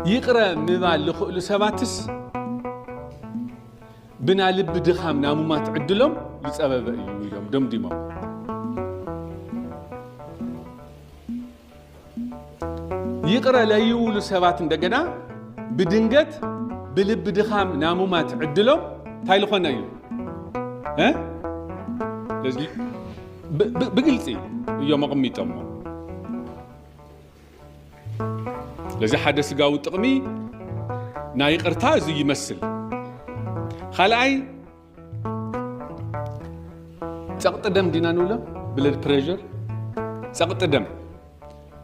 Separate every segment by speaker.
Speaker 1: يقرأ مبال لخؤل سباتس بنا لب دخام نامومات عدلهم يسأبب يوم دم ديمو يقرأ لا يقول سبات دجنا بدنجت بلب دخام نامومات عدلهم تايل خنا يو ها لازم بقلتي يوم قميتهم لذا حدث قاو تقمي نايق ارتاز يمثل خلاي سقط دم دينا نولا بلد بريشر سقط دم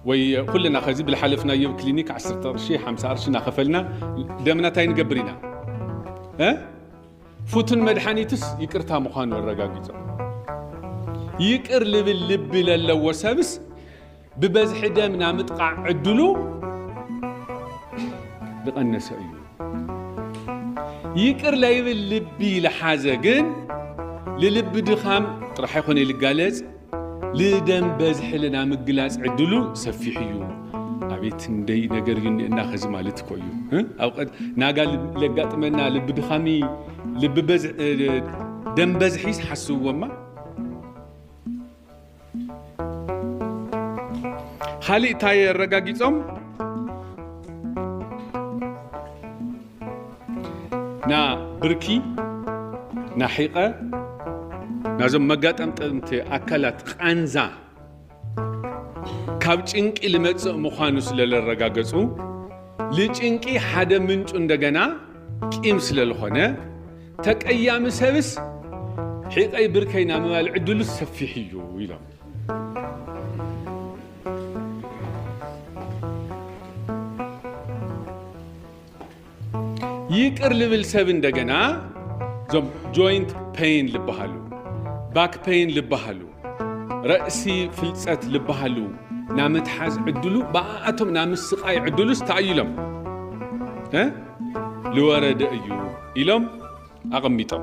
Speaker 1: وي كلنا خزي بالحلفنا يوم كلينيك 10 قرشي 5 قرشي ناخفلنا دمنا تاين قبرينا ها فوتن مدحانيتس يقرتا مخان ورغاغيص يقر لب للو سبس ببزح دمنا متقع عدلو بقنس أيو يقر لا يبل لبي لحازقن للب دخام طرح يكون الجالس لدم بزح لنا مقلاس عدلو سفيحيو أبيت ندي نجرين ناخذ مالتك أيو أو قد ناقل لقات منا لب دخامي لب بزح دم بزحيس حسوا وما خالي تاي الرجاجيتهم نا بركي نا حيقة نازم مقات أمت أكلات قانزا كابتش إنك اللي متص مخانوس للرجاجسو ليش إنكي حدا منش عندنا كيمس للخنة تك أيام سبس حيقة بركي نامال عدل السفيحيو ويلا يقر ليفل 7 دغنا زم جوينت بين لبحالو باك بين لبحالو رأسي فلصت لبحالو نامتحاز عدلو بااتم نامسقاي عدلو استعيلم ها لورد ايو إلهم اقميطم